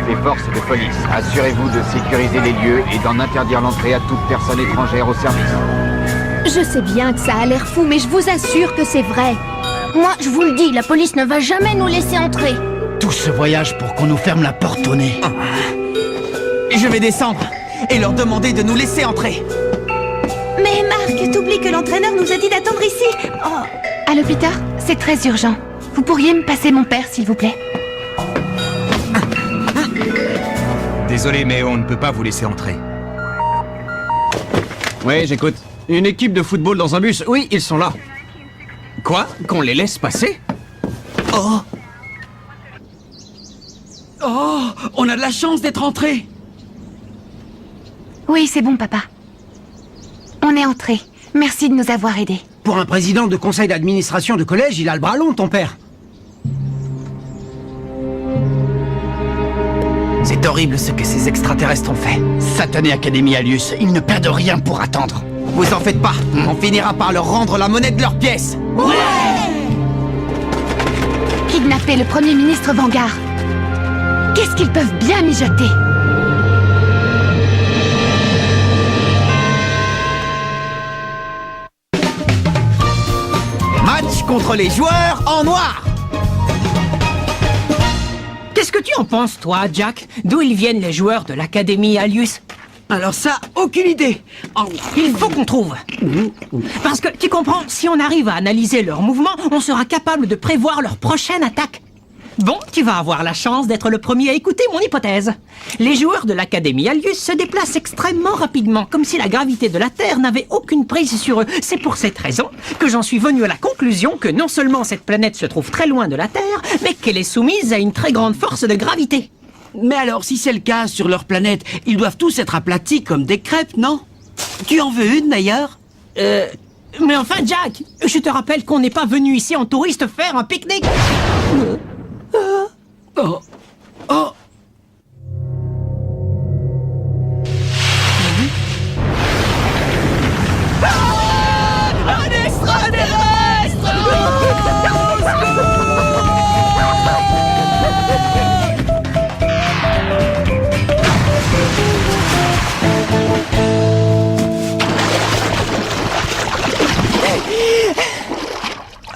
les forces de police. Assurez-vous de sécuriser les lieux et d'en interdire l'entrée à toute personne étrangère au service. Je sais bien que ça a l'air fou, mais je vous assure que c'est vrai. Moi, je vous le dis, la police ne va jamais nous laisser entrer. Tout ce voyage pour qu'on nous ferme la porte au nez. Je vais descendre et leur demander de nous laisser entrer. Mais Marc, t'oublies que l'entraîneur nous a dit d'attendre ici. Oh. Allô, Peter, c'est très urgent. Vous pourriez me passer mon père, s'il vous plaît? Désolé, mais on ne peut pas vous laisser entrer. Oui, j'écoute. Une équipe de football dans un bus. Oui, ils sont là. Quoi? Qu'on les laisse passer? Oh! Oh! On a de la chance d'être entrés! Oui, c'est bon, papa. On est entrés. Merci de nous avoir aidés. Pour un président de conseil d'administration de collège, il a le bras long, ton père. C'est horrible ce que ces extraterrestres ont fait. Satanée Académie Alius, ils ne perdent rien pour attendre. Vous en faites pas, on finira par leur rendre la monnaie de leurs pièces. Kidnapper le Premier ministre Vanguard. Qu'est-ce qu'ils peuvent bien mijoter? Match contre les joueurs en noir. Qu'est-ce que tu en penses, toi, Jack? D'où ils viennent les joueurs de l'Académie Alius? Alors ça, aucune idée. Oh. Il faut qu'on trouve. Parce que, tu comprends, si on arrive à analyser leurs mouvements, on sera capable de prévoir leur prochaine attaque. Bon, tu vas avoir la chance d'être le premier à écouter mon hypothèse. Les joueurs de l'Académie Alius se déplacent extrêmement rapidement, comme si la gravité de la Terre n'avait aucune prise sur eux. C'est pour cette raison que j'en suis venu à la conclusion que non seulement cette planète se trouve très loin de la Terre, mais qu'elle est soumise à une très grande force de gravité. Mais alors, si c'est le cas sur leur planète, ils doivent tous être aplatis comme des crêpes, non? Tu en veux une, d'ailleurs? Mais enfin, Jack, je te rappelle qu'on n'est pas venu ici en touriste faire un pique-nique. Oh. Oh. Un extraterrestre!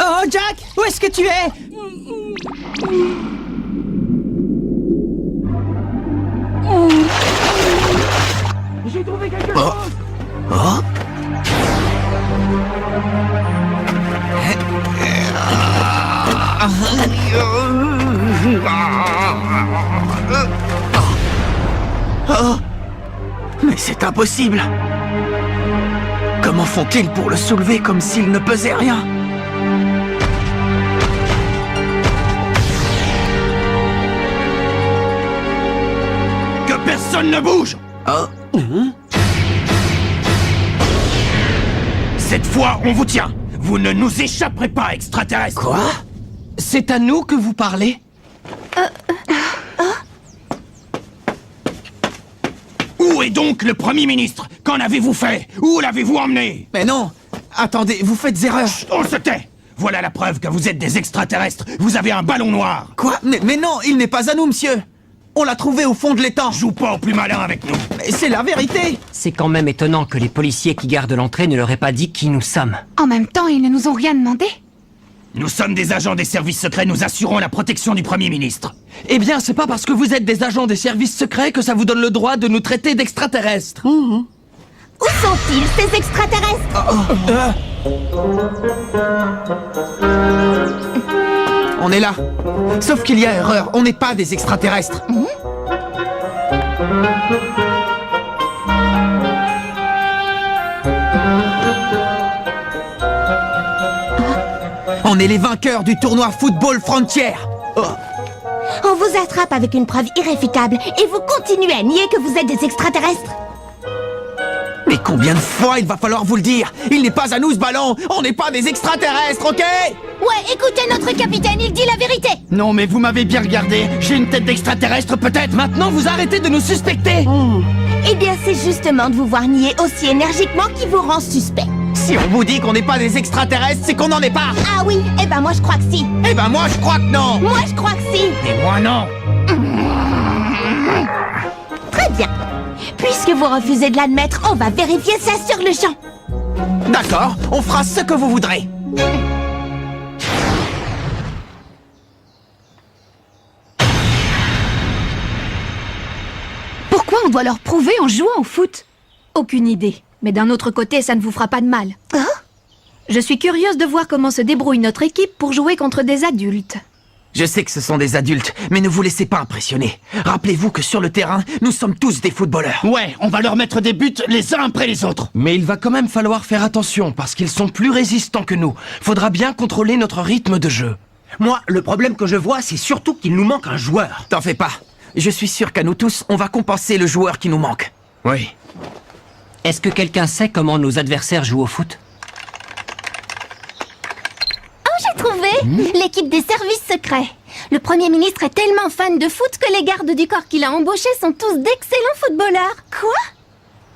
Oh, Jack, où est-ce que tu es? J'ai trouvé quelque chose. Oh. Oh. Mais c'est impossible. Comment font-ils pour le soulever comme s'il ne pesait rien? Que personne ne bouge! Oh. Cette fois, on vous tient! Vous ne nous échapperez pas, extraterrestres! Quoi? C'est à nous que vous parlez? Où est donc le Premier ministre? Qu'en avez-vous fait? Où l'avez-vous emmené? Mais non! Attendez, vous faites erreur! Chut, on se tait! Voilà la preuve que vous êtes des extraterrestres! Vous avez un ballon noir! Quoi? Mais non, il n'est pas à nous, monsieur! On l'a trouvé au fond de l'étang! Joue pas au plus malin avec nous! Mais c'est la vérité! C'est quand même étonnant que les policiers qui gardent l'entrée ne leur aient pas dit qui nous sommes. En même temps, ils ne nous ont rien demandé. Nous sommes des agents des services secrets, nous assurons la protection du Premier ministre. Eh bien, c'est pas parce que vous êtes des agents des services secrets que ça vous donne le droit de nous traiter d'extraterrestres. Où sont-ils, ces extraterrestres? On est là. Sauf qu'il y a erreur, on n'est pas des extraterrestres. On est les vainqueurs du tournoi Football Frontier. Oh. On vous attrape avec une preuve irréfutable et vous continuez à nier que vous êtes des extraterrestres. Mais combien de fois il va falloir vous le dire? Il n'est pas à nous ce ballon. On n'est pas des extraterrestres, ok? Ouais, écoutez notre capitaine, il dit la vérité. Non, mais vous m'avez bien regardé. J'ai une tête d'extraterrestre, peut-être. Maintenant, vous arrêtez de nous suspecter. Eh bien, c'est justement de vous voir nier aussi énergiquement qui vous rend suspect. Si on vous dit qu'on n'est pas des extraterrestres, c'est qu'on n'en est pas. Ah oui, eh ben moi je crois que si. Eh ben moi, je crois que non. Moi je crois que si. Et moi non! Très bien. Puisque vous refusez de l'admettre, on va vérifier ça sur le champ. D'accord, on fera ce que vous voudrez. Pourquoi on doit leur prouver en jouant au foot? Aucune idée. Mais d'un autre côté, ça ne vous fera pas de mal. Hein? Je suis curieuse de voir comment se débrouille notre équipe pour jouer contre des adultes. Je sais que ce sont des adultes, mais ne vous laissez pas impressionner. Rappelez-vous que sur le terrain, nous sommes tous des footballeurs. Ouais, on va leur mettre des buts les uns après les autres. Mais il va quand même falloir faire attention, parce qu'ils sont plus résistants que nous. Faudra bien contrôler notre rythme de jeu. Moi, le problème que je vois, c'est surtout qu'il nous manque un joueur. T'en fais pas. Je suis sûr qu'à nous tous, on va compenser le joueur qui nous manque. Oui. Est-ce que quelqu'un sait comment nos adversaires jouent au foot? J'ai trouvé l'équipe des services secrets. Le Premier ministre est tellement fan de foot que les gardes du corps qu'il a embauchés sont tous d'excellents footballeurs. Quoi?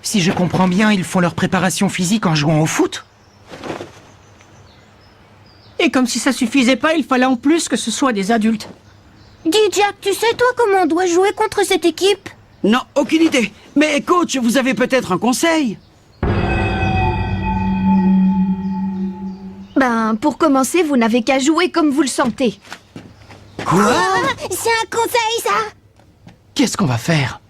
Si je comprends bien, ils font leur préparation physique en jouant au foot. Et comme si ça suffisait pas, il fallait en plus que ce soit des adultes. Dis Jack, tu sais toi comment on doit jouer contre cette équipe? Non, aucune idée. Mais coach, vous avez peut-être un conseil? Ben, pour commencer, vous n'avez qu'à jouer comme vous le sentez. Quoi? C'est un conseil, ça? Qu'est-ce qu'on va faire?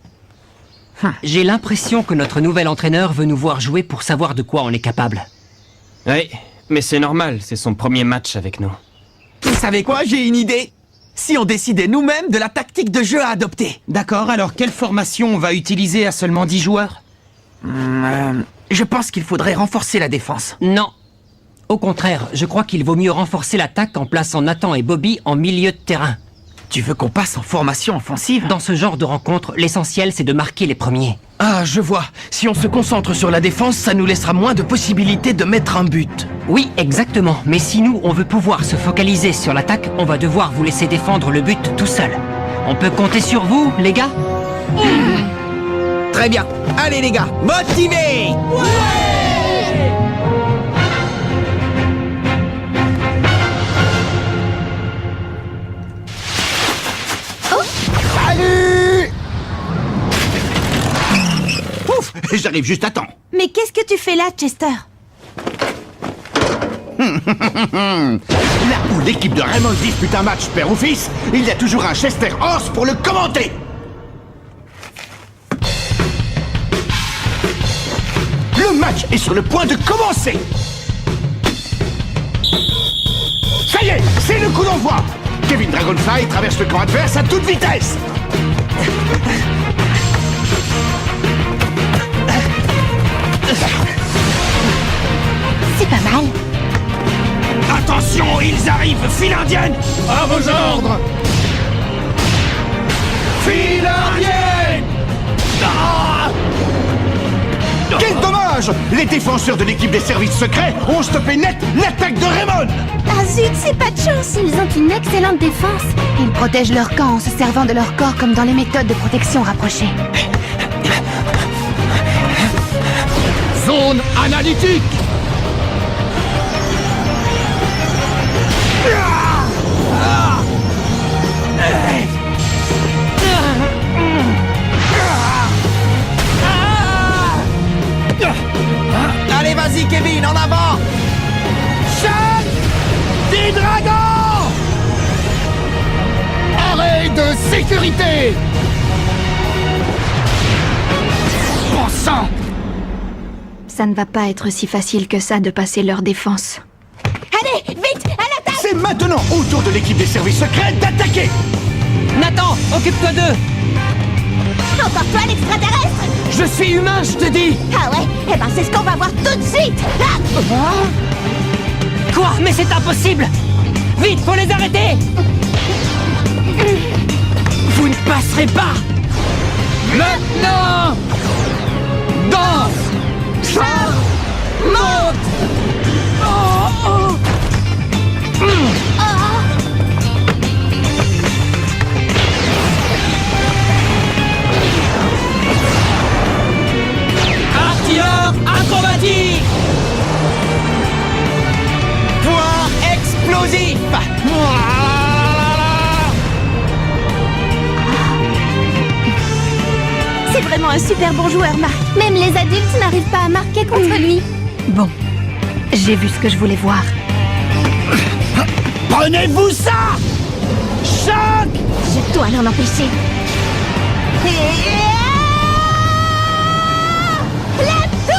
J'ai l'impression que notre nouvel entraîneur veut nous voir jouer pour savoir de quoi on est capable. Oui, mais c'est normal, c'est son premier match avec nous. Vous savez quoi, j'ai une idée. Si on décidait nous-mêmes de la tactique de jeu à adopter. D'accord, alors quelle formation on va utiliser à seulement 10 joueurs? Je pense qu'il faudrait renforcer la défense. Non. Au contraire, je crois qu'il vaut mieux renforcer l'attaque en plaçant Nathan et Bobby en milieu de terrain. Tu veux qu'on passe en formation offensive? Dans ce genre de rencontre, l'essentiel c'est de marquer les premiers. Ah, je vois. Si on se concentre sur la défense, ça nous laissera moins de possibilités de mettre un but. Oui, exactement. Mais si nous, on veut pouvoir se focaliser sur l'attaque, on va devoir vous laisser défendre le but tout seul. On peut compter sur vous, les gars? Très bien. Allez les gars, motivés! Salut! Ouf, j'arrive juste à temps. Mais qu'est-ce que tu fais là, Chester? Là où l'équipe de Raymond dispute un match père ou fils, il y a toujours un Chester Horse pour le commenter. Le match est sur le point de commencer. Ça y est, c'est le coup d'envoi. Kevin Dragonfly traverse le camp adverse à toute vitesse. C'est pas mal. Attention, ils arrivent, file indienne. À vos ordres. File indienne. Ah! Quel dommage! Les défenseurs de l'équipe des services secrets ont stoppé net l'attaque de Raymond. Ah zut, c'est pas de chance. Ils ont une excellente défense. Ils protègent leur camp en se servant de leur corps comme dans les méthodes de protection rapprochées. Zone analytique. Allez, vas-y Kevin, en avant! Chasse des dragons. Arrêt de sécurité. Bon sang. Ça ne va pas être si facile que ça de passer leur défense. Allez, vite, à l'attaque! C'est maintenant au tour de l'équipe des services secrets d'attaquer. Nathan, occupe-toi d'eux! Encore toi, l'extraterrestre! Je suis humain, je te dis! Ah ouais? Eh ben, c'est ce qu'on va voir tout de suite! Ah! Quoi? Mais c'est impossible! Vite, faut les arrêter! Vous ne passerez pas! Maintenant. Danse. Char. Monte. Artilleur acrobatique! Point explosif! vraiment un super bon joueur, Marc. Même les adultes n'arrivent pas à marquer contre lui. Bon, j'ai vu ce que je voulais voir. Prenez-vous ça! Choc! Je dois l'en empêcher. La tour!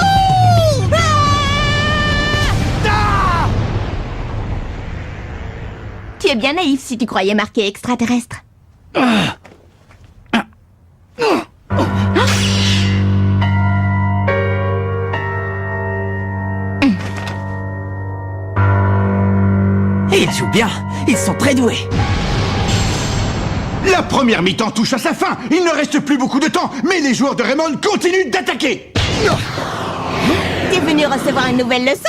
Tu es bien naïf si tu croyais marquer extraterrestre. Ils jouent bien, ils sont très doués. La première mi-temps touche à sa fin. Il ne reste plus beaucoup de temps, mais les joueurs de Raymond continuent d'attaquer. T'es venu recevoir une nouvelle leçon?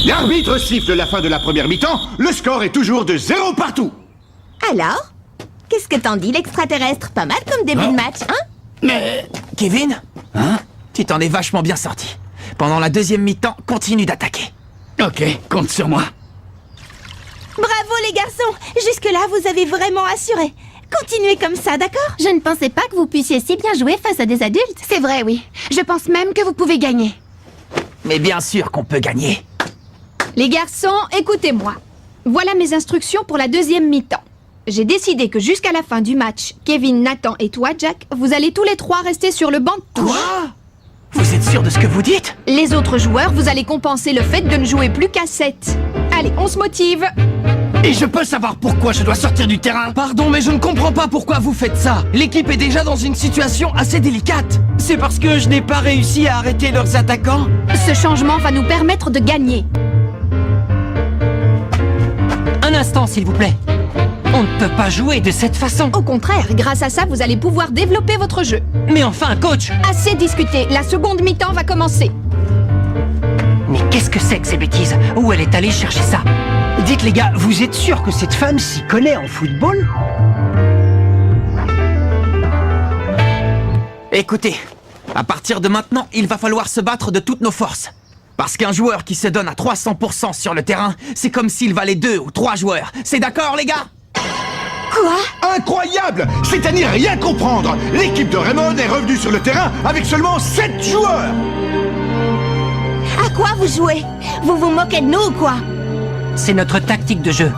L'arbitre siffle la fin de la première mi-temps. Le score est toujours de 0 partout. Alors? Qu'est-ce que t'en dis, l'extraterrestre? Pas mal comme début de match, hein? Mais... Kevin? Hein? Tu t'en es vachement bien sorti. Pendant la deuxième mi-temps, continue d'attaquer. Ok, compte sur moi. Bravo les garçons! Jusque-là, vous avez vraiment assuré. Continuez comme ça, d'accord? Je ne pensais pas que vous puissiez si bien jouer face à des adultes. C'est vrai, oui. Je pense même que vous pouvez gagner. Mais bien sûr qu'on peut gagner. Les garçons, écoutez-moi. Voilà mes instructions pour la deuxième mi-temps. J'ai décidé que jusqu'à la fin du match, Kevin, Nathan et toi, Jack, vous allez tous les trois rester sur le banc de touche. Quoi? Vous êtes sûr de ce que vous dites? Les autres joueurs, vous allez compenser le fait de ne jouer plus qu'à 7. Allez, on se motive. Et je peux savoir pourquoi je dois sortir du terrain? Pardon, mais je ne comprends pas pourquoi vous faites ça. L'équipe est déjà dans une situation assez délicate. C'est parce que je n'ai pas réussi à arrêter leurs attaquants? Ce changement va nous permettre de gagner. Un instant, s'il vous plaît. On ne peut pas jouer de cette façon. Au contraire, grâce à ça, vous allez pouvoir développer votre jeu. Mais enfin, coach! Assez discuté, la seconde mi-temps va commencer. Mais qu'est-ce que c'est que ces bêtises? Où elle est allée chercher ça? Dites les gars, vous êtes sûr que cette femme s'y connaît en football? Écoutez, à partir de maintenant, il va falloir se battre de toutes nos forces. Parce qu'un joueur qui se donne à 300% sur le terrain, c'est comme s'il valait 2 ou 3 joueurs. C'est d'accord, les gars? Quoi? Incroyable! C'est à n'y rien comprendre. L'équipe de Raymond est revenue sur le terrain avec seulement 7 joueurs. À quoi vous jouez? Vous vous moquez de nous ou quoi? C'est notre tactique de jeu.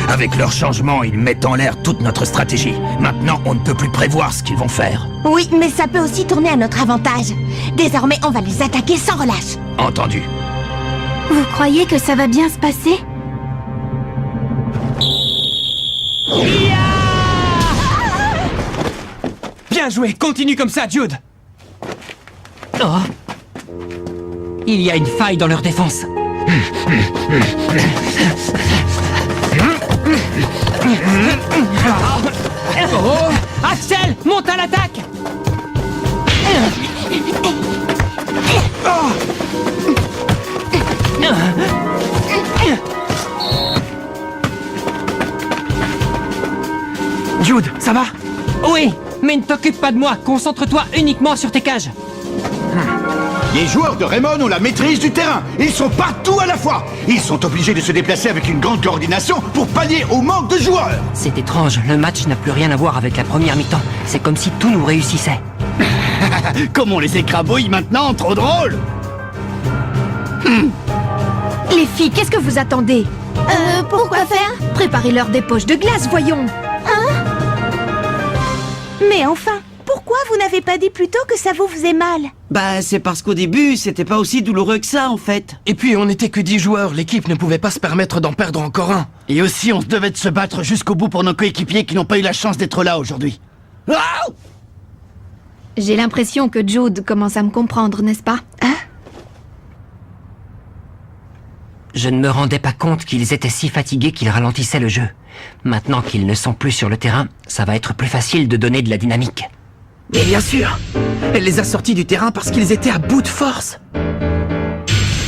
Avec leur changement, ils mettent en l'air toute notre stratégie. Maintenant, on ne peut plus prévoir ce qu'ils vont faire. Oui, mais ça peut aussi tourner à notre avantage. Désormais, on va les attaquer sans relâche. Entendu. Vous croyez que ça va bien se passer? Bien joué, continue comme ça, Jude. Oh. Il y a une faille dans leur défense. Oh. Axel, monte à l'attaque. Jude, ça va? Oui, mais ne t'occupe pas de moi. Concentre-toi uniquement sur tes cages. Les joueurs de Raymond ont la maîtrise du terrain. Ils sont partout à la fois. Ils sont obligés de se déplacer avec une grande coordination pour pallier au manque de joueurs. C'est étrange, le match n'a plus rien à voir avec la première mi-temps. C'est comme si tout nous réussissait. Comme on les écrabouille maintenant, trop drôle. Les filles, qu'est-ce que vous attendez? Pourquoi faire? Préparez-leur des poches de glace, voyons. Mais enfin, pourquoi vous n'avez pas dit plus tôt que ça vous faisait mal? Bah, c'est parce qu'au début, c'était pas aussi douloureux que ça, en fait. Et puis, on n'était que 10 joueurs. L'équipe ne pouvait pas se permettre d'en perdre encore un. Et aussi, on se devait de se battre jusqu'au bout pour nos coéquipiers qui n'ont pas eu la chance d'être là aujourd'hui. J'ai l'impression que Jude commence à me comprendre, n'est-ce pas? Je ne me rendais pas compte qu'ils étaient si fatigués qu'ils ralentissaient le jeu. Maintenant qu'ils ne sont plus sur le terrain, ça va être plus facile de donner de la dynamique. Mais bien sûr! Elle les a sortis du terrain parce qu'ils étaient à bout de force.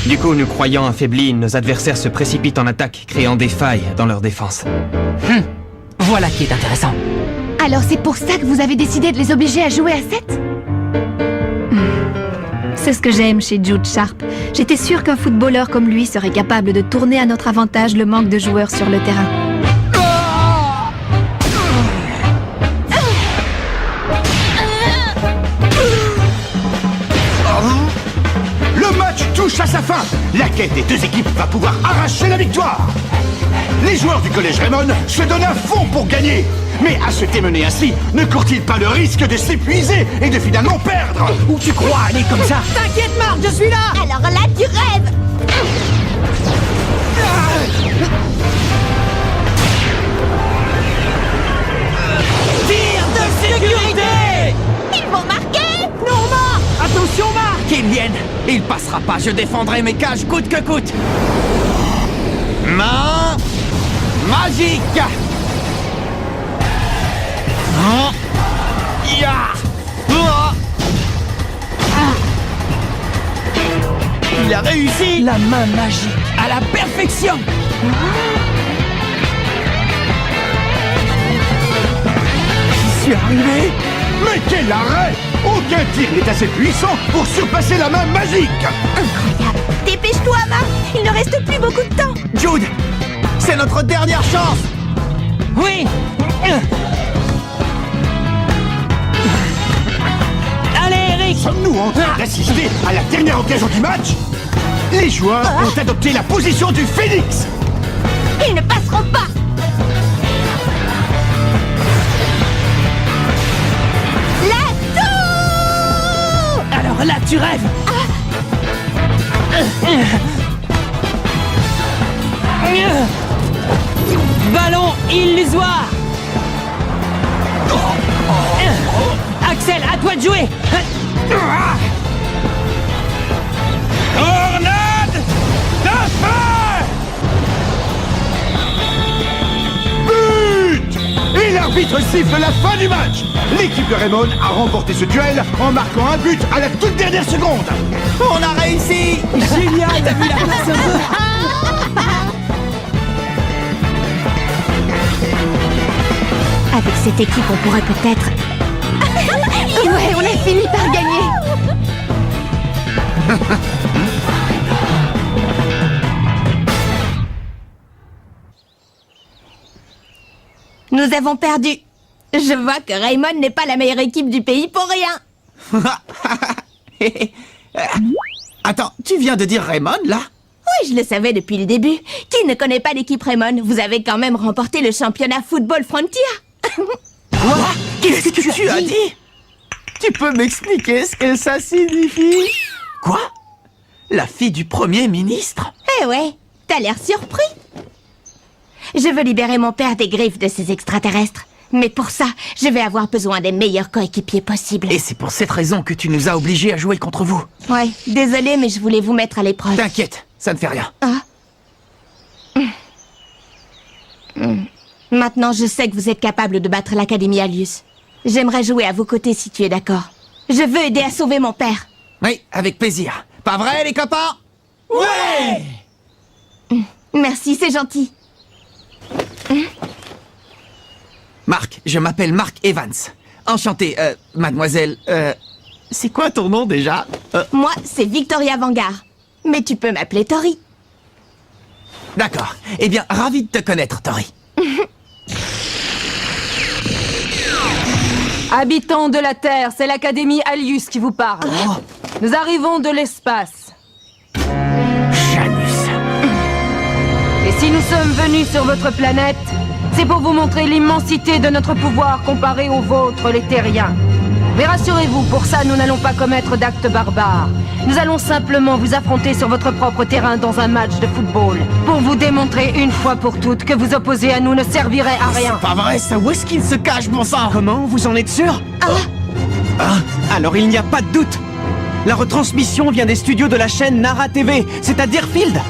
Du coup, nous croyant affaiblis, nos adversaires se précipitent en attaque, créant des failles dans leur défense. Voilà qui est intéressant. Alors c'est pour ça que vous avez décidé de les obliger à jouer à 7? C'est ce que j'aime chez Jude Sharp. J'étais sûre qu'un footballeur comme lui serait capable de tourner à notre avantage le manque de joueurs sur le terrain. Le match touche à sa fin. La quête des deux équipes va pouvoir arracher la victoire. Les joueurs du collège Raymond se donnent à fond pour gagner. Mais à se démener ainsi, ne court-il pas le risque de s'épuiser et de finalement perdre? Où tu crois aller comme ça? T'inquiète, Marc, je suis là! Alors là, tu rêves! Tir de sécurité! Ils vont marquer! Non, Marc! Attention, Marc! Qu'il vienne! Il passera pas, je défendrai mes cages coûte que coûte! Main magique! Oh. Ya. Oh. Il a réussi! La main magique! À la perfection! J'y suis arrivé. Mais quel arrêt! Aucun tir n'est assez puissant pour surpasser la main magique. Incroyable! Dépêche-toi, Marc! Il ne reste plus beaucoup de temps! Jude! C'est notre dernière chance! Oui! Allez, Eric! Sommes-nous en train d'assister à la dernière occasion du match? Les joueurs ont adopté la position du phénix. Ils ne passeront pas! La tour! Alors là, tu rêves! Ballon illusoire! Axel, à toi de jouer! Tornade de feu! But! Et l'arbitre siffle la fin du match. L'équipe de Raymond a remporté ce duel en marquant un but à la toute dernière seconde. On a réussi! Génial, t'as vu la place? Avec cette équipe, on pourrait peut-être... Ouais, on a fini par gagner. Nous avons perdu. Je vois que Raymond n'est pas la meilleure équipe du pays pour rien. Attends, tu viens de dire Raymond, là? Oui, je le savais depuis le début. Qui ne connaît pas l'équipe Raymond? Vous avez quand même remporté le championnat Football Frontier. Quoi? Qu'est-ce que tu as dit? Tu peux m'expliquer ce que ça signifie? Quoi? La fille du Premier ministre? Eh ouais, t'as l'air surpris. Je veux libérer mon père des griffes de ces extraterrestres. Mais pour ça, je vais avoir besoin des meilleurs coéquipiers possibles. Et c'est pour cette raison que tu nous as obligés à jouer contre vous. Ouais, désolé, mais je voulais vous mettre à l'épreuve. T'inquiète, ça ne fait rien. Maintenant, je sais que vous êtes capable de battre l'Académie Alius. J'aimerais jouer à vos côtés si tu es d'accord. Je veux aider à sauver mon père. Oui, avec plaisir. Pas vrai, les copains? Ouais! Merci, c'est gentil. Marc, je m'appelle Mark Evans. Enchanté, mademoiselle, c'est quoi ton nom déjà? Moi, c'est Victoria Vanguard. Mais tu peux m'appeler Tori. D'accord. Eh bien, ravi de te connaître, Tori. Habitants de la Terre, c'est l'Académie Alius qui vous parle. Oh. Nous arrivons de l'espace. Janus. Et si nous sommes venus sur votre planète, c'est pour vous montrer l'immensité de notre pouvoir comparé au vôtre, les terriens. Mais rassurez-vous, pour ça, nous n'allons pas commettre d'actes barbares. Nous allons simplement vous affronter sur votre propre terrain dans un match de football. Pour vous démontrer une fois pour toutes que vous opposer à nous ne servirait à rien. C'est pas vrai, ça, où est-ce qu'il se cache, bon sang? Comment? Vous en êtes sûr? Alors il n'y a pas de doute. La retransmission vient des studios de la chaîne Nara TV, c'est à Deerfield.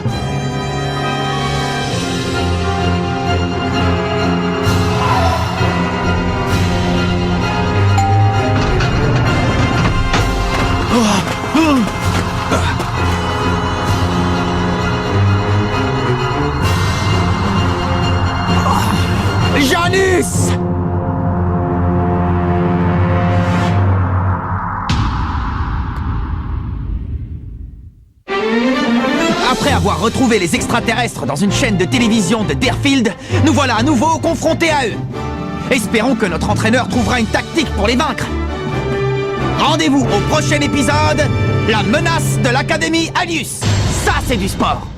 Janus! avoir retrouvé les extraterrestres dans une chaîne de télévision de Deerfield, nous voilà à nouveau confrontés à eux. Espérons que notre entraîneur trouvera une tactique pour les vaincre. Rendez-vous au prochain épisode, la menace de l'Académie Alius. Ça, c'est du sport.